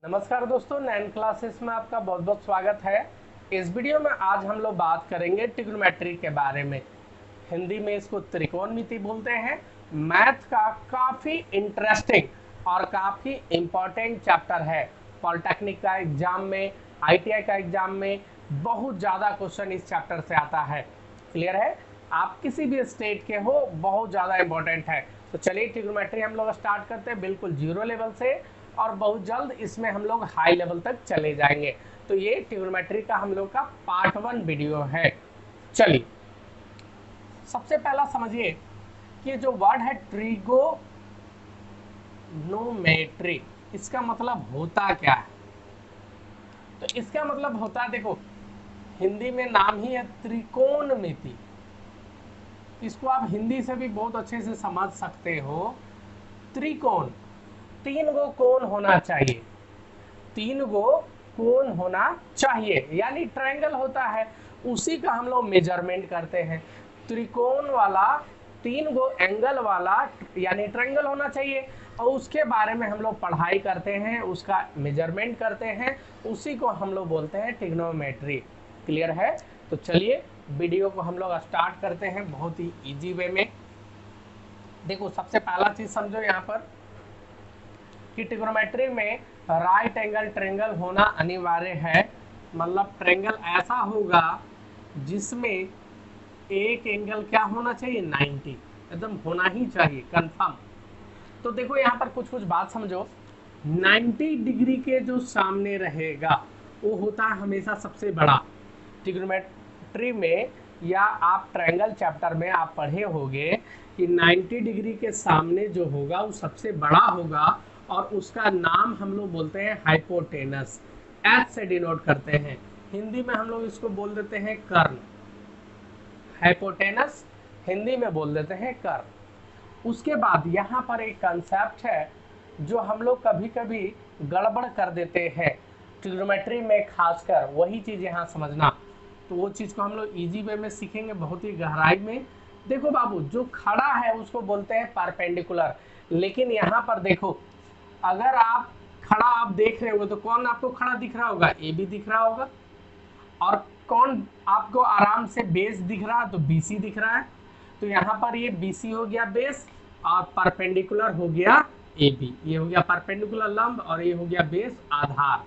नमस्कार दोस्तों, 9 क्लासेस में आपका बहुत बहुत स्वागत है। इस वीडियो में आज हम लोग बात करेंगे ट्रिग्नोमेट्री के बारे में। हिंदी में इसको त्रिकोणमिति बोलते हैं। मैथ का काफ़ी इंटरेस्टिंग और काफ़ी इम्पोर्टेंट चैप्टर है। पॉलिटेक्निक का एग्जाम में, आईटीआई का एग्जाम में बहुत ज़्यादा क्वेश्चन इस चैप्टर से आता है। क्लियर है? आप किसी भी स्टेट के हो, बहुत ज़्यादा इंपॉर्टेंट है। तो चलिए ट्रिग्नोमेट्री हम लोग स्टार्ट करते हैं बिल्कुल जीरो लेवल से, और बहुत जल्द इसमें हम लोग हाई लेवल तक चले जाएंगे। तो ये ट्रिग्नोमेट्री का हम लोग का पार्ट 1 वीडियो है। चलिए सबसे पहला समझिए कि जो वर्ड है ट्रिगोनोमेट्री, इसका मतलब होता क्या है। तो इसका मतलब होता है, देखो हिंदी में नाम ही है त्रिकोणमिति। इसको आप हिंदी से भी बहुत अच्छे से समझ सकते हो। त्रिकोण, 3 गो कोण होना चाहिए, 3 गो कोण होना चाहिए, यानी ट्रायंगल होता है, उसी का हम लोग मेजरमेंट करते हैं। त्रिकोण वाला 3 गो एंगल वाला यानी ट्रायंगल होना चाहिए, और उसके बारे में हम लोग पढ़ाई करते हैं, उसका मेजरमेंट करते हैं, उसी को हम लोग बोलते हैं ट्रिग्नोमेट्री। क्लियर है? तो चलिए वीडियो को हम लोग स्टार्ट करते हैं बहुत ही इजी वे में। देखो सबसे पहला चीज समझो यहाँ पर कि ट्रिग्नोमेट्री में राइट एंगल ट्रायंगल होना अनिवार्य है। मतलब ट्रायंगल ऐसा होगा जिसमें एक एंगल क्या होना चाहिए, 90, एकदम होना ही चाहिए, कंफर्म। तो देखो यहाँ पर कुछ कुछ बात समझो। 90 डिग्री के जो सामने रहेगा वो होता है हमेशा सबसे बड़ा। ट्रिग्नोमेट्री में या आप ट्रायंगल चैप्टर में आप पढ़े होंगे कि 90 डिग्री के सामने जो होगा वो सबसे बड़ा होगा, और उसका नाम हम लोग बोलते हैं हाइपोटेनस। एच से डिनोट करते हैं, हिंदी में हम लोग इसको बोल देते हैं कर्ण। हाइपोटेनस हिंदी में बोल देते हैं कर्ण। उसके बाद यहाँ पर एक कंसेप्ट है जो हम लोग कभी कभी गड़बड़ कर देते हैं ट्रिग्नोमेट्री में, खासकर वही चीज़ यहाँ समझना। तो वो चीज़ को हम लोग इजी वे में सीखेंगे, बहुत ही गहराई में। देखो बाबू, जो खड़ा है उसको बोलते हैं परपेंडिकुलर, लेकिन यहाँ पर देखो, अगर आप खड़ा आप देख रहे हो तो कौन आपको खड़ा दिख रहा होगा, ए बी दिख रहा होगा। और कौन आपको आराम से बेस दिख रहा है, तो बीसी दिख रहा है। तो यहाँ पर ये बीसी हो गया बेस, और परपेंडिकुलर हो गया ए बी। ये हो गया परपेंडिकुलर लंब, और ये हो गया बेस आधार।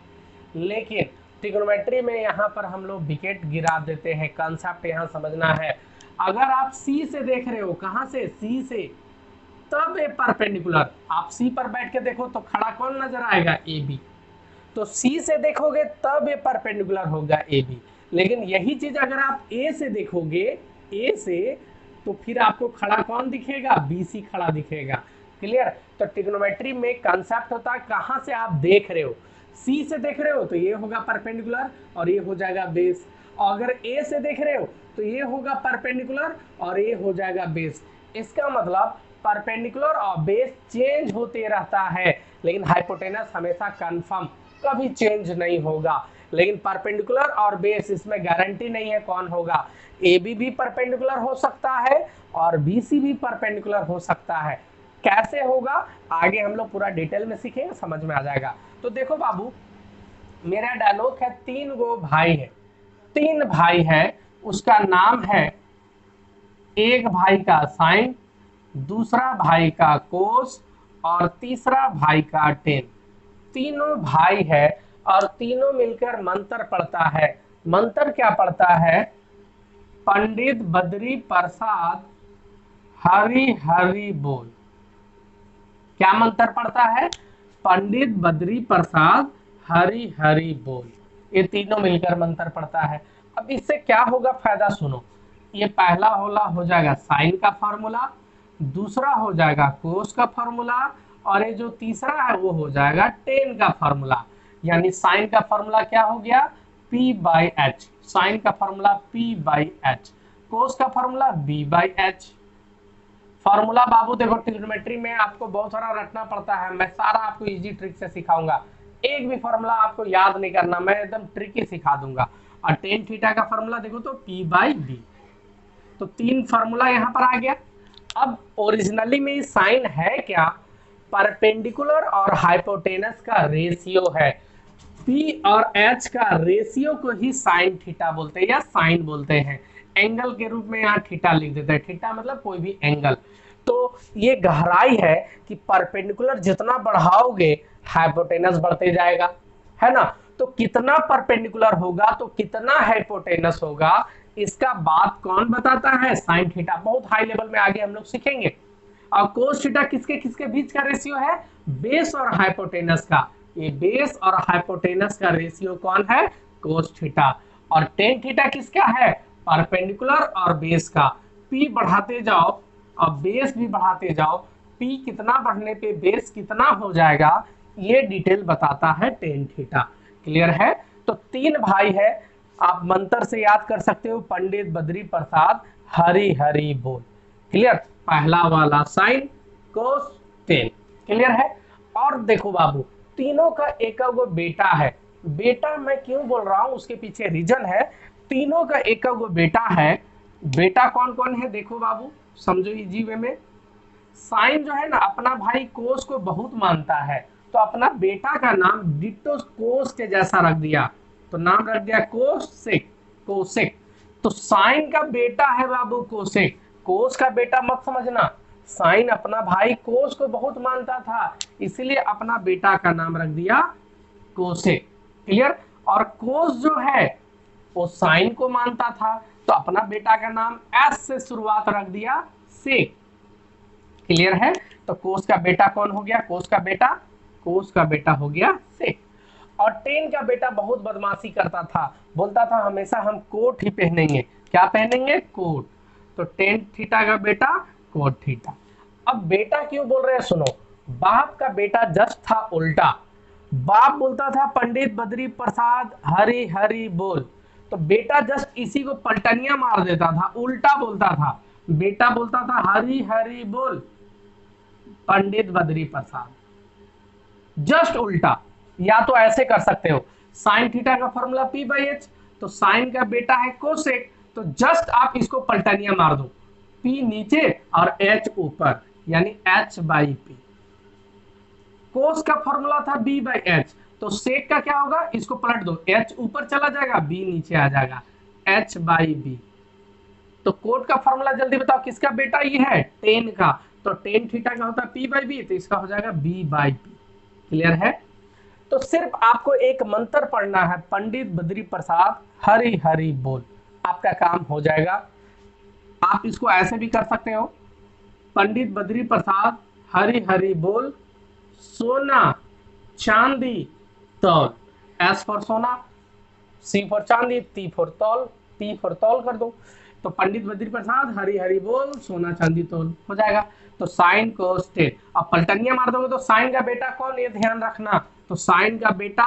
लेकिन ट्रिग्नोमेट्री में यहाँ पर हम लोग विकेट गिरा देते हैं। कंसेप्ट यहाँ समझना है। अगर आप सी से देख रहे हो, कहाँ से, सी से, तब ए परपेंडिकुलर। आप सी पर बैठ के देखो तो खड़ा कौन नजर आएगा, ए बी। तो सी से देखोगे तब ये परपेंडिकुलर होगा ए बी। लेकिन यही चीज अगर आप ए से देखोगे, ए से, तो फिर आपको खड़ा कौन दिखेगा, बी सी खड़ा दिखेगा। क्लियर? तो ट्रिग्नोमेट्री में कंसेप्ट होता है कहां से आप देख रहे हो। सी से देख रहे हो तो ये होगा परपेंडिकुलर और ये हो जाएगा बेस, और अगर ए से देख रहे हो तो ये होगा परपेंडिकुलर और ये हो जाएगा बेस। इसका मतलब परपेंडिकुलर और बेस चेंज होते रहता है, लेकिन हाइपोटेनस हमेशा कंफर्म, कभी चेंज नहीं होगा। लेकिन परपेंडिकुलर और बेस, इसमें गारंटी नहीं है कौन होगा। ए बी भी परपेंडिकुलर हो सकता है और बी सी भी परपेंडिकुलर हो सकता है। कैसे होगा आगे हम लोग पूरा डिटेल में सीखेंगे, समझ में आ जाएगा। तो देखो बाबू, मेरा डायलॉग है 3 गो भाई है, 3 भाई है। उसका नाम है, एक भाई का साइन, दूसरा भाई का कोस, और तीसरा भाई का टेन। तीनों भाई है और तीनों मिलकर मंत्र पढ़ता है। मंत्र क्या पढ़ता है, पंडित बद्री प्रसाद हरि हरि बोल। क्या मंत्र पढ़ता है, पंडित बद्री प्रसाद हरि हरि बोल। ये तीनों मिलकर मंत्र पढ़ता है। अब इससे क्या होगा फायदा, सुनो। ये पहला होला हो जाएगा साइन का फॉर्मूला, दूसरा हो जाएगा कोस का फॉर्मूला, और ये जो तीसरा है वो हो जाएगा टेन का फॉर्मूला। यानी साइन का फॉर्मूला क्या हो गया, P बाई एच। साइन का formula P by H, cos का formula B by H. Formula बाबू देखो, ट्रिग्नोमेट्री में आपको बहुत सारा रटना पड़ता है, मैं सारा आपको इजी ट्रिक से सिखाऊंगा। एक भी फॉर्मूला आपको याद नहीं करना, मैं एकदम ट्रिकी सिखा दूंगा। और टेन थीटा का फॉर्मूला देखो तो P बाई B। तो 3 फॉर्मूला यहाँ पर आ गया। अब ओरिजिनली में साइन है क्या, परपेंडिकुलर और हाइपोटेनस का रेशियो है। P और H का रेशियो को ही साइन थीटा बोलते हैं या साइन बोलते हैं। एंगल के रूप में यहाँ थीटा लिख देते हैं। थीटा मतलब कोई भी एंगल। तो ये गहराई है कि परपेंडिकुलर जितना बढ़ाओगे हाइपोटेनस बढ़ते जाएगा, है ना। तो कितना परपेंडिकुलर होगा तो कितना हाइपोटेनस होगा, इसका बात कौन बताता है, साइन थीटा। बहुत हाई लेवल में आगे हम लोग सीखेंगे। और कोस थीटा किसके किसके बीच का रेशियो है, बेस और हाइपोटेनस का। ये बेस और हाइपोटेनस का रेशियो कौन है, कोस थीटा। और टेन थीटा किसका है, परपेंडिकुलर और बेस का। पी बढ़ाते जाओ और बेस भी बढ़ाते जाओ, पी कितना बढ़ने पे बेस कितना हो जाएगा, ये डिटेल बताता है टेन थीटा। क्लियर है। तो तीन भाई है, आप मंत्र से याद कर सकते हो, पंडित बद्री प्रसाद हरि हरि बोल। क्लियर। पहला वाला साइन कोस टेन। क्लियर है। और देखो बाबू, तीनों का एक गो बेटा है। बेटा मैं क्यों बोल रहा हूं, उसके पीछे रीजन है। तीनों का एक गो बेटा है। बेटा कौन कौन है देखो बाबू, समझो इजी वे में। साइन जो है ना अपना भाई कोस को बहुत मानता है, तो अपना बेटा का नाम डिट्टो कोस के जैसा रख दिया, तो नाम रख दिया कोसेक। कोसेक। तो साइन का बेटा है बाबू कोसेक, कोस का बेटा मत समझना। साइन अपना भाई कोस को बहुत मानता था, इसलिए अपना बेटा का नाम रख दिया कोसेक। क्लियर। और कोस जो है वो साइन को मानता था, तो अपना बेटा का नाम एस से शुरुआत रख दिया सेक। क्लियर है। तो कोस का बेटा कौन हो गया, कोस का बेटा हो गया सेक। और टेन का बेटा बहुत बदमाशी करता था, बोलता था हमेशा हम कोट ही पहनेंगे। क्या पहनेंगे, कोट। तो टेन थीटा का बेटा कोट थीटा। अब बेटा क्यों बोल रहे हैं सुनो, बाप का बेटा जस्ट था उल्टा। बाप बोलता था पंडित बद्री प्रसाद हरि हरि बोल, तो बेटा जस्ट इसी को पलटनिया मार देता था, उल्टा बोलता था। बेटा बोलता था हरि हरि बोल पंडित बद्री प्रसाद, जस्ट उल्टा। या तो ऐसे कर सकते हो, साइन थीटा का फॉर्मूला P बाई एच, तो साइन का बेटा है कोसेक, तो जस्ट आप इसको पलटनिया मार दो, P नीचे और H ऊपर, यानी H बाई P। कोस का फॉर्मूला था B बाई एच, तो सेक का क्या होगा, इसको पलट दो, H ऊपर चला जाएगा, B नीचे आ जाएगा, H बाई B। तो कोट का फॉर्मूला जल्दी बताओ, किसका बेटा ये है, टेन का। तो टेन थीटा का होता है P बाई B, तो इसका हो जाएगा B बाई P। क्लियर है। तो सिर्फ आपको एक मंत्र पढ़ना है, पंडित बद्री प्रसाद हरि हरि बोल, आपका काम हो जाएगा। आप इसको ऐसे भी कर सकते हो, पंडित बद्री प्रसाद हरि हरि बोल सोना चांदी तौल। एस फॉर सोना, सी फॉर चांदी, टी फॉर तौल, टी फॉर तौल कर दो। तो पंडित बद्री प्रसाद हरि हरि बोल सोना चांदी तौल हो जाएगा। तो साइन कोस टेन, अब पलटनिया मार दोगे तो साइन का बेटा कौन, ये ध्यान रखना। तो साइन का बेटा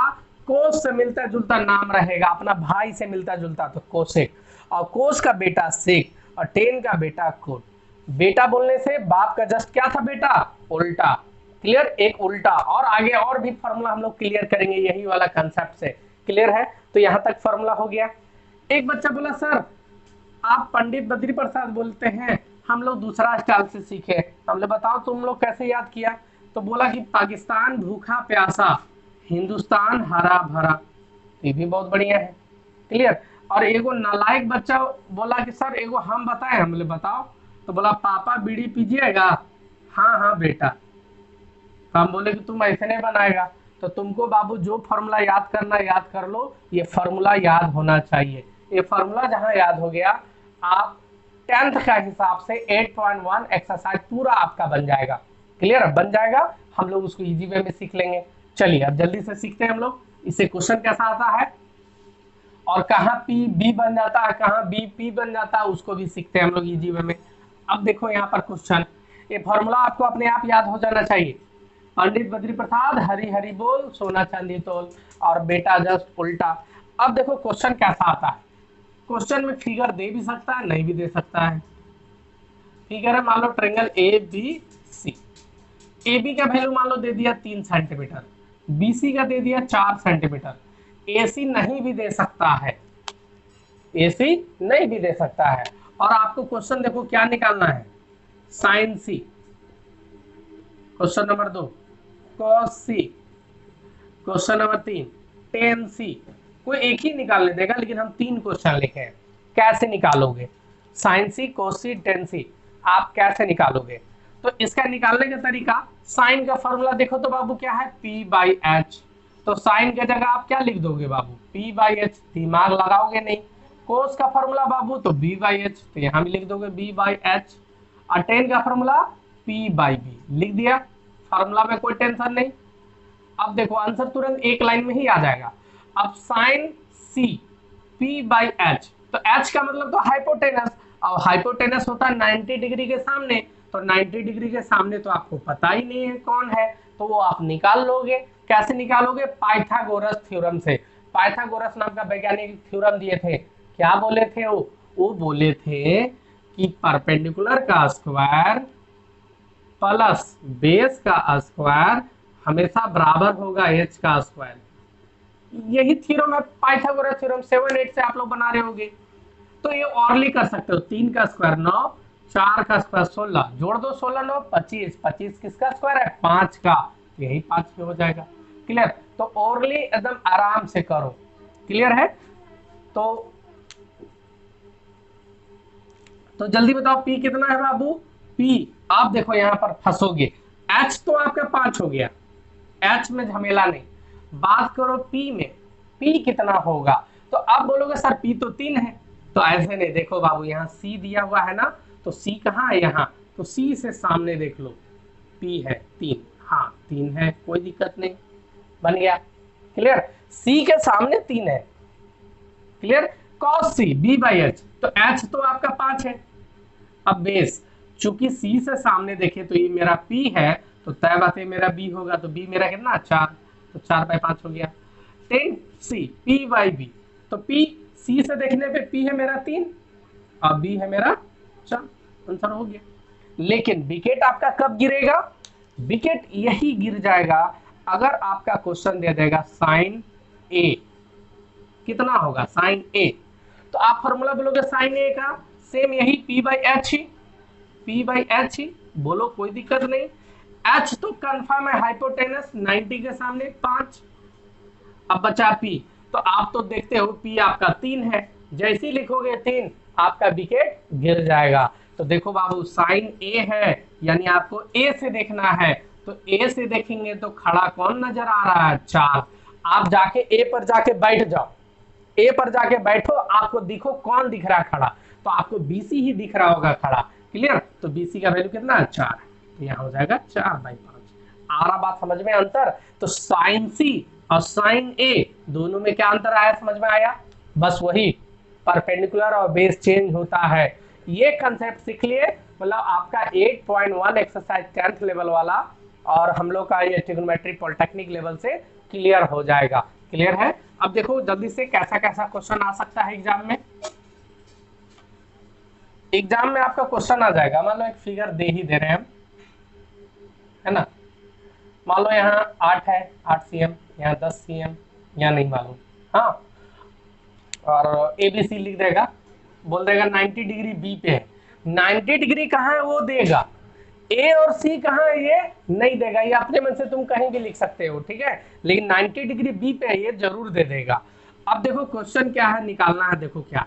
कोस से मिलता जुलता नाम रहेगा, अपना भाई से मिलता जुलता, तो कोसेक। और कोस का बेटा सेक, और टेन का बेटा कोट। बेटा बोलने से बाप का जस्ट क्या था बेटा, उल्टा। क्लियर, एक उल्टा। और आगे और भी फॉर्मूला हम लोग क्लियर करेंगे यही वाला कंसेप्ट से। क्लियर है। तो यहां तक फॉर्मूला हो गया। एक बच्चा बोला सर आप पंडित बद्री प्रसाद बोलते हैं, हम लोग दूसरा स्टाइल से सीखे। हमने बताओ तुम लोग कैसे याद किया, तो बोला कि पाकिस्तान भूखा प्यासा, हिंदुस्तान हरा भरा। ये भी बहुत बढ़िया है। क्लियर। और एगो नालायक बच्चा बोला कि सर एगो हम बताएं, हमने बताओ। तो बोला पापा बीड़ी पीजिएगा, हाँ हाँ बेटा। तो हम बोले कि तुम ऐसे नहीं बनाएगा, तो तुमको बाबू जो फॉर्मूला याद करना याद कर लो, ये फॉर्मूला याद होना चाहिए। ये फॉर्मूला जहां याद हो गया, आप 10th का हिसाब से 8.1 एक्सरसाइज पूरा आपका बन जाएगा। क्लियर, बन जाएगा। हम लोग उसको इजी वे में सीख लेंगे। चलिए अब जल्दी से सीखते हैं हम लोग, इससे क्वेश्चन कैसा आता है और कहाँ पी बी बन जाता है, कहाँ बी पी बन जाता है, उसको भी सीखते हैं हम लोग इजी वे में। अब देखो यहाँ पर क्वेश्चन, ये फॉर्मूला आपको अपने आप याद हो जाना चाहिए। पंडित बद्री प्रसाद हरि हरि बोल सोना चांदी तोल, और बेटा जस्ट उल्टा। अब देखो क्वेश्चन कैसा आता है। क्वेश्चन में फिगर दे भी सकता है, नहीं भी दे सकता है। फिगर है मान लो triangle A B C. A B का वैल्यू मान लो दे दिया 3 सेंटीमीटर, बी सी का दे दिया 4 सेंटीमीटर। ए सी नहीं भी दे सकता है, ए सी नहीं भी दे सकता है। और आपको क्वेश्चन देखो क्या निकालना है, sine C. Question number 2 cos c, question number 3 tan c। कोई एक ही निकालने देगा लेकिन हम 3 क्वेश्चन लिखे हैं। कैसे निकालोगे sin c cos c tan c, आप कैसे निकालोगे? तो इसका निकालने का तरीका, साइन का फॉर्मूला देखो तो बाबू क्या है, p बाई एच। तो साइन की जगह आप क्या लिख दोगे बाबू, p बाई एच, दिमाग लगाओगे नहीं। कोस का फॉर्मूला बाबू तो b बाई एच, तो यहाँ भी लिख दोगे b बाई एच। और टेन का फॉर्मूला p बाई बी, लिख दिया, फॉर्मूला में कोई टेंशन नहीं। अब देखो आंसर तुरंत एक लाइन में ही आ जाएगा। अब sine c p by H, तो h का मतलब तो हाइपोटेनस, और हाइपोटेनस होता है 90 डिग्री के सामने, तो 90 डिग्री के सामने तो आपको पता ही नहीं है कौन है, तो वो आप निकाल लोगे। कैसे निकालोगे, पाइथागोरस थ्योरम से। पाइथागोरस नाम का वैज्ञानिक थ्योरम दिए थे, क्या बोले थे वो बोले थे कि परपेंडिकुलर का स्क्वायर प्लस बेस का स्क्वायर हमेशा बराबर होगा एच का स्क्वायर। यही थ्योरम है पाइथागोरस थ्योरम, 7-8 से आप लोग बना रहे होंगे। तो ये और कर सकते हो, 3 का स्क्वायर 9, 4 का स्क्वायर 16, जोड़ दो 16 9 25, 25 किसका स्क्वायर है, 5 का, यही 5 पे हो जाएगा। क्लियर? तो ओरली एकदम आराम से करो। क्लियर है? तो जल्दी बताओ p कितना है बाबू, p आप देखो यहाँ पर फंसोगे, h तो आपका 5 हो गया, h में झमेला नहीं। बात करो p में, p कितना होगा, तो आप बोलोगे सर p तो 3 है, तो ऐसे नहीं, देखो बाबू यहाँ c दिया हुआ है ना, तो c कहाँ है यहाँ, तो c से सामने देख लो, p है 3, हाँ 3 है, कोई दिक्कत नहीं, बन गया। क्लियर? c के सामने 3 है। Clear? cos c b by H, तो h तो आपका 5 है। अब बेस, चूंकि c से सामने देखे तो ये मेरा p है, तो तय बात है मेरा b होगा, तो b मेरा कितना 4, तो 4/5 हो गया। tan c p by b, तो p c से देखने पे p है मेरा 3 और b है मेरा 4, आंसर हो गया। लेकिन विकेट आपका कब गिरेगा, विकेट यही गिर जाएगा अगर आपका क्वेश्चन दे देगा साइन a, कितना होगा साइन a, तो आप फॉर्मूला बोलोगे साइन a का सेम यही p बाई एच ही, p बाई एच ही बोलो, कोई दिक्कत नहीं। h तो कंफर्म है, हाइपोटेनस 90 के सामने 5। अब बचा p, तो आप तो देखते हो p आपका 3 है, जैसे ही लिखोगे 3 आपका विकेट गिर जाएगा। तो देखो बाबू साइन a है, यानी आपको a से देखना है, तो a से देखेंगे तो खड़ा कौन नजर आ रहा है, 4। आप जाके a पर जाके बैठ जाओ, a पर जाके बैठो, आपको दिखो कौन दिख रहा है खड़ा, तो आपको BC ही दिख रहा होगा खड़ा। क्लियर? तो BC का वैल्यू कितना है 4, तो यहाँ हो जाएगा 4/5। आ रहा बात समझ में अंतर? तो साइन C और साइन A दोनों में क्या अंतर आया, समझ में आया? बस वही परपेंडिकुलर और बेस चेंज होता है, ये कंसेप्ट सीख लिए, मतलब आपका 8.1 एक्सरसाइज 10th लेवल वाला और हम लोग का ये ट्रिग्नोमेट्री पॉलिटेक्निक लेवल से क्लियर हो जाएगा। क्लियर है? अब देखो जल्दी से कैसा कैसा क्वेश्चन आ सकता है एग्जाम में। एग्जाम में आपका क्वेश्चन आ जाएगा, मान लो एक फिगर दे ही दे रहे हैं हम, है ना, मान लो यहाँ 8 है, 8 cm, यहाँ 10 cm, यहाँ नहीं मालूम, हाँ, और ABC लिख देगा, बोल देगा 90 डिग्री B पे है। 90 डिग्री कहाँ है वो देगा, A और C कहाँ है ये नहीं देगा, ये अपने मन से तुम कहीं भी लिख सकते हो, ठीक है, लेकिन 90 डिग्री B पे है ये जरूर दे देगा। अब देखो क्वेश्चन क्या है, निकालना है, देखो क्या,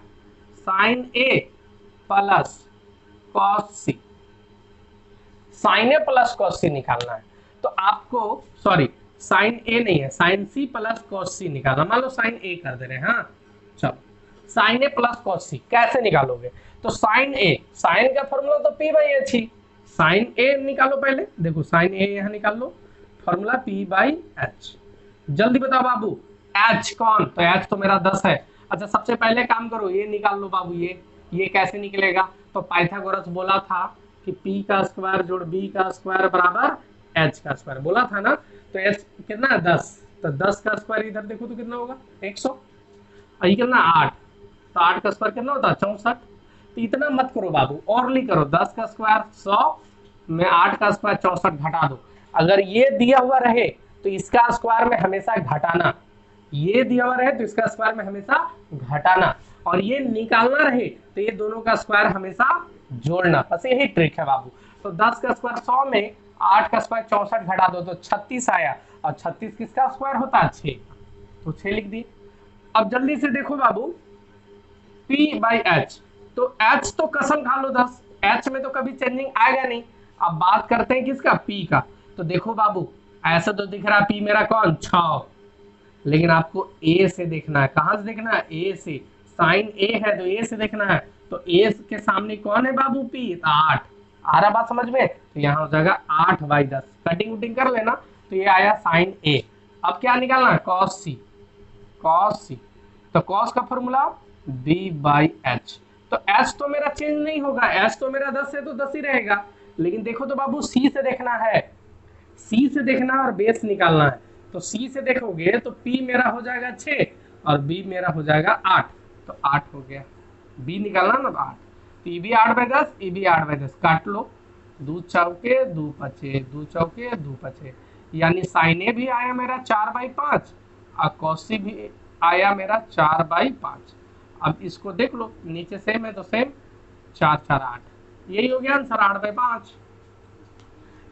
sine A plus cos C, sine A plus cos C निकालना है, तो आपको सॉरी साइन A नहीं है, sine C plus cos C निकालना। मान लो साइन A कर दे रहे हैं, हाँ चलो, sine A plus cos C कैसे निकालोगे, तो साइन A, साइन का फॉर्मूला तो p बाई एच ही, साइन A निकालो पहले, देखो साइन A यहाँ निकाल लो, फॉर्मूला p बाई एच। जल्दी बताओ बाबू h कौन, तो h तो मेरा 10 है। अच्छा सबसे पहले काम करो, ये निकाल लो बाबू, ये कैसे निकलेगा, तो पाइथागोरस बोला था कि p का स्क्वायर जोड़ b का स्क्वायर बराबर h का स्क्वायर, बोला था ना, तो h कितना है 10, तो 10 का स्क्वायर इधर देखो तो कितना होगा 100, और ये कितना 8, तो 8 का स्क्वायर कितना होता है 64। तो इतना मत करो बाबू, और करो, 10 का स्क्वायर 100 में 8 का स्क्वायर 64 घटा दो। अगर ये दिया हुआ रहे तो इसका स्क्वायर में हमेशा घटाना, ये दिया हुआ रहे तो इसका स्क्वायर में हमेशा घटाना, और ये निकालना रहे तो ये दोनों का स्क्वायर हमेशा जोड़ना, बस यही ट्रिक है बाबू। तो 10 का स्क्वायर 100 में 8 का स्क्वायर 64 घटा दो तो 36 आया, और 36 किसका स्क्वायर होता है 6, तो 6 लिख दिए। अब जल्दी से देखो बाबू P बाई एच, तो H तो कसम खा लो 10, H में तो कभी चेंजिंग आएगा नहीं। अब बात करते हैं किसका P का, तो देखो बाबू ऐसा तो दिख रहा P मेरा कौन 6, लेकिन आपको A से देखना है। कहां से देखना है? A से। साइन A है तो A से देखना है, तो A के सामने कौन है बाबू P, 8। आ रहा बात समझ में? तो यहाँ हो जाएगा 8 बाई 10, कटिंग उटिंग कर लेना, तो ये आया साइन A। अब क्या निकालना है? कॉस C, कॉस C, तो कॉस का फॉर्मूला B बाई एच, तो H तो मेरा चेंज नहीं होगा, H तो मेरा 10 है तो 10 ही रहेगा। लेकिन देखो तो बाबू C से देखना है, C से देखना है और बेस निकालना है। तो C से देखोगे तो P मेरा हो जाएगा 6 और B मेरा हो जाएगा 8, तो 8 हो गया। B निकालना ना 8, तो ये भी 8 बाई 10, ये भी 8 बाई 10, काट लो, 2 चौके 2 पचे, 2 चौके 2 पचे, यानी साइन A भी आया मेरा 4 बाई 5 और कॉस C भी आया मेरा 4 बाई 5। अब इसको देख लो, नीचे सेम है तो सेम, 4 4 8, यही हो गया आंसर 8 बाई 5।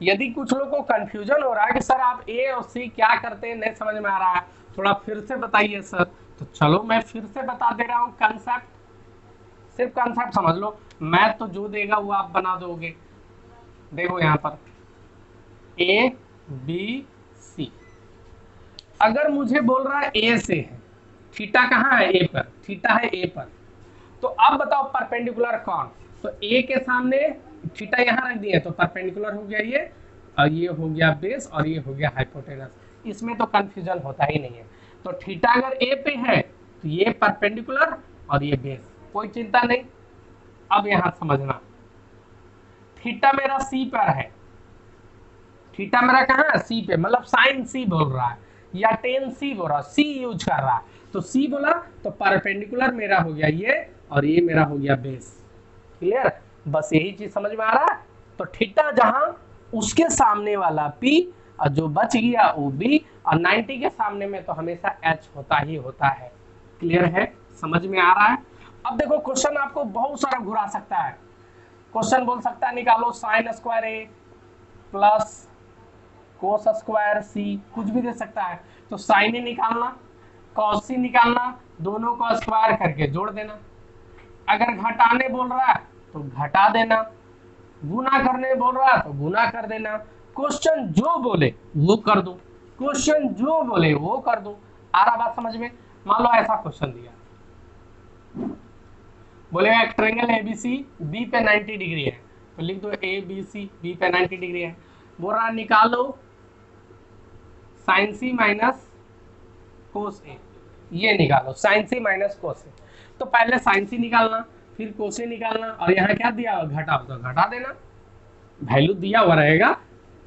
यदि कुछ लोगों को कंफ्यूजन हो रहा है कि सर आप ए और सी क्या करते हैं, नहीं समझ में आ रहा है, थोड़ा फिर से बताइए सर, तो चलो मैं फिर से बता दे रहा हूँ कंसेप्ट, सिर्फ कंसेप्ट समझ लो, मैथ तो जो देगा वो आप बना दोगे। देखो यहाँ पर ए बी सी, अगर मुझे बोल रहा है ए से है, थीटा कहाँ है? ए पर, थीटा है ए पर, तो अब बताओ परपेंडिकुलर कौन? तो ए के सामने थीटा यहाँ रख दिए तो परपेंडिकुलर हो गया ये, और ये हो गया बेस और ये हो गया हाइपोटेनस, इसमें तो कंफ्यूजन होता ही नहीं है। तो थीटा अगर ए पे है तो ये परपेंडिकुलर और ये बेस, कोई चिंता नहीं। अब यहाँ समझना, थीटा मेरा सी पर है, थीटा मेरा कहाँ है? सी पे, मतलब साइन सी बोल रहा है या टेन सी बोल रहा है, सी यूज कर रहा है, तो सी बोला तो परपेंडिकुलर मेरा हो गया ये और ये मेरा हो गया बेस। क्लियर? बस यही चीज समझ में आ रहा है। तो थीटा जहां उसके सामने वाला P और जो बच गया वो B, और 90 के सामने में तो हमेशा H होता ही होता है। क्लियर है? समझ में आ रहा है? अब देखो क्वेश्चन आपको बहुत सारा घुरा सकता है, क्वेश्चन बोल सकता है निकालो sine square A plus cos square C, कुछ भी दे सकता है। तो साइन A निकालना, कॉस C निकालना, दोनों को स्क्वायर करके जोड़ देना। अगर घटाने बोल रहा है तो घटा देना, गुना करने बोल रहा है तो गुना कर देना। क्वेश्चन जो बोले वो कर दो, क्वेश्चन जो बोले वो कर दो। आ रहा बात समझ में? मान लो ऐसा क्वेश्चन दिया, बोलेगा एक ट्रायंगल एबीसी बी पे 90 डिग्री है, तो लिख दो ए बी सी, बी पे 90 डिग्री है। बोल रहा निकालो साइन सी माइनस कोस ए, ये निकालो साइन सी माइनस कोस ए। तो पहले साइन सी निकालना, फिर कोसे निकालना, और यहाँ क्या दिया घटाओ तो घटा देना। वैल्यू दिया हुआ रहेगा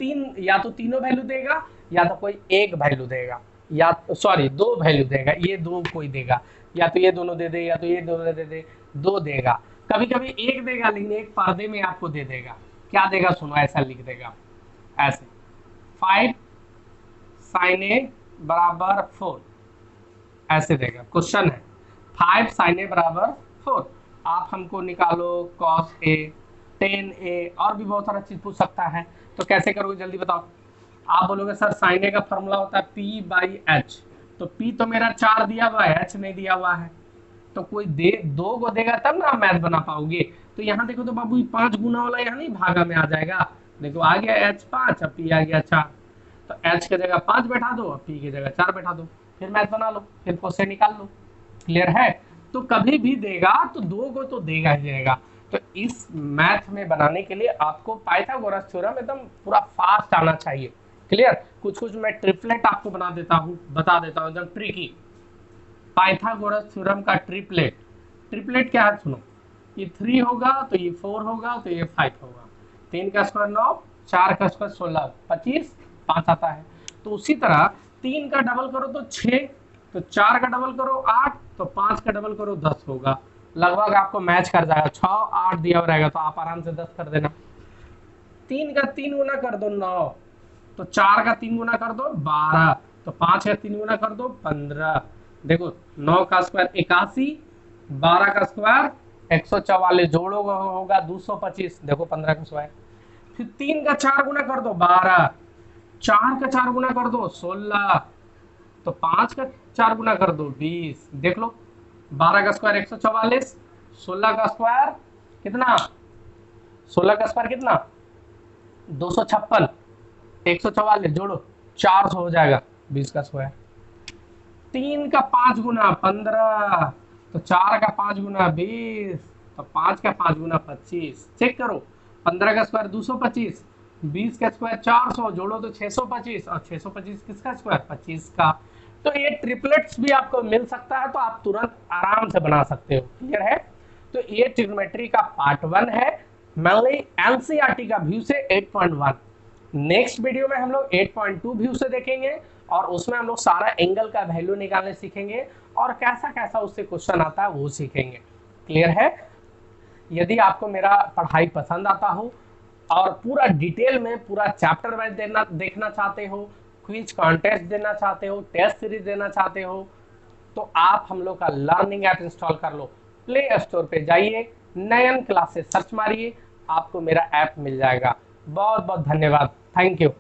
तीन, या तो तीनों वैल्यू देगा या तो कोई एक वैल्यू देगा, या सॉरी दो वैल्यू देगा, ये दो कोई देगा, या तो ये दोनों दे दे या तो ये दोनों दे दे, दो देगा, कभी कभी एक देगा लेकिन एक पर्दे में आपको दे देगा। क्या देगा सुनो, ऐसा लिख देगा ऐसे 5 साइन ए बराबर 4, ऐसे देगा। क्वेश्चन है 5 साइन ए बराबर 4, आप हमको निकालो कॉस ए 10 ए, और भी बहुत सारा चीज पूछ सकता है। तो कैसे करोगे जल्दी बताओ? आप बोलोगे सर साइन ए का फॉर्मूला होता है P बाई एच, तो P तो मेरा 4 दिया हुआ है, H नहीं दिया हुआ है, तो कोई दे दो को देगा तब ना मैथ बना पाओगे। तो यहाँ देखो तो बाबू 5 गुना वाला यहाँ नहीं भागा में आ जाएगा, देखो आ गया H 5 और P आ गया 4, तो H की जगह 5 बैठा दो और P की जगह 4 बैठा दो, फिर मैथ बना लो, फिर क्वेश्चन निकाल लो। क्लियर है? तो कभी भी देगा तो दो को तो देगा ही देगा। तो इस मैथ में बनाने के लिए आपको पाइथागोरस थ्योरम एकदम पूरा फास्ट आना चाहिए। क्लियर? कुछ कुछ मैं ट्रिपलेट आपको बना देता हूँ, बता देता हूँ एकदम ट्रिकी। पाइथागोरस थ्योरम का ट्रिपलेट, ट्रिपलेट क्या है सुनो, ये 3 होगा तो ये 4 होगा तो ये 5 होगा, 3 का स्क्वायर 9, 4 का स्क्वायर 16, 25, 5 आता है। तो उसी तरह 3 का डबल करो तो 6, तो 4 का डबल करो 8, तो 5 का डबल करो 10 होगा। लगभग आपको मैच कर जाएगा, 6 8 दिया हुआ रहेगा तो आप आराम से 10 कर देना। 3 का 3 गुना कर दो 9, तो 4 का 3 गुना कर दो 12, तो 5 का 3 गुना कर दो 15। देखो 9 का स्क्वायर 81, 12 का स्क्वायर 144, जोड़ोगे होगा 225, देखो 15 का स्क्वायर। फिर 3 का 4 गुना कर दो 12, 4 का 4 गुना कर दो 16, तो 5 का 4 गुना कर दो 20। देख लो 12 का स्क्वायर 144, 16 का स्क्वायर कितना, 16 का स्क्वायर कितना 256, 144 जोड़ो 400 हो जाएगा 20 का स्क्वायर। 3 का 5 गुना 15, तो 4 का 5 गुना 20, तो 5 का 5 गुना 25। चेक करो 15 का स्क्वायर 225, 20 का स्क्वायर 400, जोड़ो तो 625, और 625 किसका स्क्वायर 25 का। तो ये ट्रिपलेट्स भी आपको मिल सकता है, तो आप तुरंत आराम से बना सकते हो। क्लियर है। तो ये ट्रिग्नोमेट्री का पार्ट 1 है, मेनली एनसीईआरटी का व्यू से 8.1। नेक्स्ट वीडियो में हम लोग 8.2 व्यू से देखेंगे, और उसमें हम लोग सारा एंगल का वैल्यू निकालने सीखेंगे, और कैसा कैसा उससे क्वेश्चन आता है वो सीखेंगे। क्लियर है। यदि आपको मेरा पढ़ाई पसंद आता हो और पूरा डिटेल में पूरा चैप्टर वाइज देखना चाहते हो, क्विज कॉन्टेस्ट देना चाहते हो, टेस्ट सीरीज देना चाहते हो, तो आप हम लोग का लर्निंग ऐप इंस्टॉल कर लो। प्ले स्टोर पे जाइए, नयन क्लासेस सर्च मारिए, आपको मेरा ऐप मिल जाएगा। बहुत बहुत धन्यवाद। Thank you.